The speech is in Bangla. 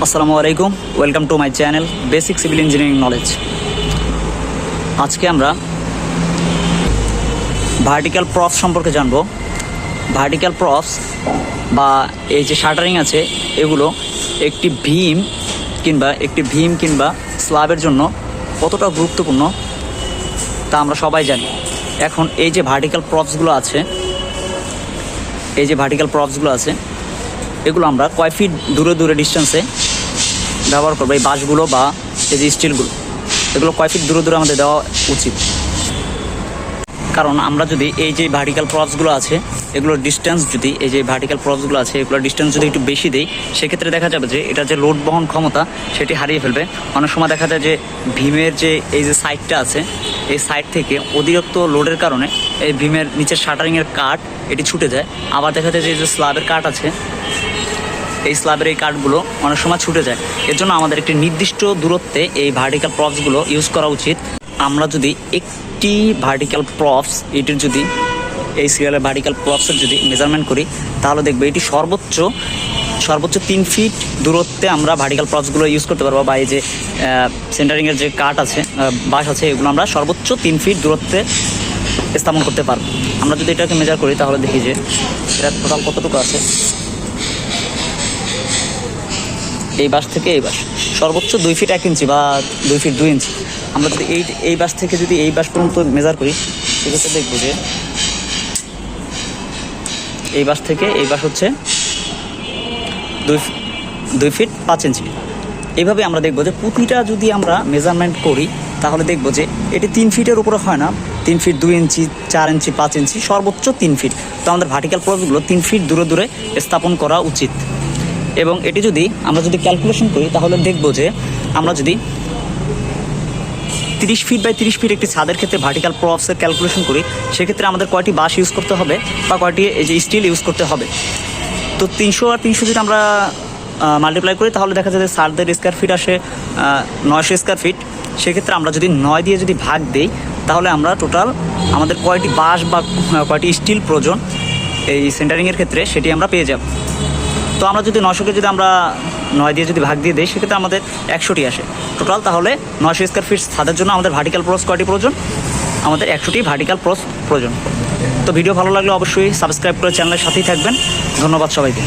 আসসালামু আলাইকুম, welcome to my channel basic civil engineering knowledge. আজকে আমরা ভার্টিক্যাল প্রপস সম্পর্কে জানব। ভার্টিক্যাল প্রপস বা এই যে শাটারিং আছে, এগুলো একটি ভীম কিংবা স্ল্যাবের জন্য কতটা গুরুত্বপূর্ণ তা আমরা সবাই জানি। এখন এই যে ভার্টিক্যাল প্রপসগুলো আছে, এগুলো আমরা কয় ফিট দূরে ডিস্টেন্সে ব্যবহার করবো। এই বাঁশগুলো বা এই যে স্টিলগুলো, এগুলো কয় ফিট দূরে আমাদের দেওয়া উচিত। কারণ আমরা যদি এই যে ভার্টিক্যাল প্রপসগুলো আছে, এগুলোর ডিস্টেন্স যদি এগুলোর ডিস্টেন্স যদি একটু বেশি দেই, সেক্ষেত্রে দেখা যাবে যে এটা যে লোড বহন ক্ষমতা সেটি হারিয়ে ফেলবে। অনেক সময় দেখা যায় যে ভীমের যে এই যে সাইডটা আছে, এই সাইড থেকে অতিরিক্ত লোডের কারণে এই ভীমের নিচের শাটারিংয়ের কাঠ এটি ছুটে যায়। আবার দেখা যায় যে এই যে স্ল্যাবের কাঠ আছে, এই স্ল্যাবের এই কাঠগুলো অনেক সময় ছুটে যায়। এর জন্য আমাদের একটি নির্দিষ্ট দূরত্বে এই ভার্টিক্যাল প্রপসগুলো ইউজ করা উচিত। আমরা যদি একটি ভার্টিক্যাল প্রপস এটির যদি এই সিরিয়ালের ভার্টিক্যাল প্রপসের যদি মেজারমেন্ট করি, তাহলে দেখবে এটি সর্বোচ্চ 3 ফিট দূরত্বে আমরা ভার্টিক্যাল প্রপসগুলো ইউজ করতে পারবো। বা এই যে সেন্টারিংয়ের যে কাঠ আছে, বাঁশ আছে, এগুলো আমরা সর্বোচ্চ 3 ফিট দূরত্বে স্থাপন করতে পারবো। আমরা যদি এটাকে মেজার করি তাহলে দেখি যে এটা টোটাল কতটুকু আছে। এই বাঁশ থেকে এই বাঁশ সর্বোচ্চ 2 ফিট 1 ইঞ্চি বা 2 ফিট 2 ইঞ্চি। আমরা যদি এই বাঁশ থেকে যদি এই বাঁশ পর্যন্ত মেজার করি, সেক্ষেত্রে দেখব যে এই বাঁশ থেকে এই বাঁশ হচ্ছে 2 ফিট 5 ইঞ্চি। এইভাবে আমরা দেখব যে প্রতিটা যদি আমরা মেজারমেন্ট করি, তাহলে দেখব যে এটি 3 ফিটের উপরে হয় না। 3 ফিট 2 ইঞ্চি, 4 ইঞ্চি, 5 ইঞ্চি, সর্বোচ্চ 3 ফিট। তো আমাদের ভার্টিক্যাল প্রপসগুলো 3 ফিট দূরে স্থাপন করা উচিত। এবং এটি যদি আমরা ক্যালকুলেশন করি, তাহলে দেখব যে আমরা যদি 30 ফিট বাই 30 ফিট একটি ছাদের ক্ষেত্রে ভার্টিক্যাল প্রপসের ক্যালকুলেশন করি, সেক্ষেত্রে আমাদের কয়টি বাঁশ ইউজ করতে হবে বা কয়টি এই যে স্টিল ইউজ করতে হবে। তো 300 আর 300 যদি আমরা মাল্টিপ্লাই করি, তাহলে দেখা যায় যে ছাদের স্কোয়ার ফিট আসে 900 স্কোয়ার ফিট। সেক্ষেত্রে আমরা যদি 9 দিয়ে যদি ভাগ দিই, তাহলে আমরা টোটাল আমাদের কয়টি বাঁশ বা কয়টি স্টিল প্রয়োজন এই সেন্টারিংয়ের ক্ষেত্রে সেটি আমরা পেয়ে যাব। তো আমরা যদি 900কে যদি আমরা 9 দিয়ে যদি ভাগ দিয়ে দিই, সেক্ষেত্রে আমাদের 100টি আসে টোটাল। তাহলে 900 স্কোয়ার ফিট ছাদের জন্য আমাদের ভার্টিক্যাল প্রপস কয়টি প্রয়োজন? আমাদের 100টি ভার্টিক্যাল প্রপস প্রয়োজন। তো ভিডিও ভালো লাগলে অবশ্যই সাবস্ক্রাইব করে চ্যানেলের সাথেই থাকবেন। ধন্যবাদ সবাইকে।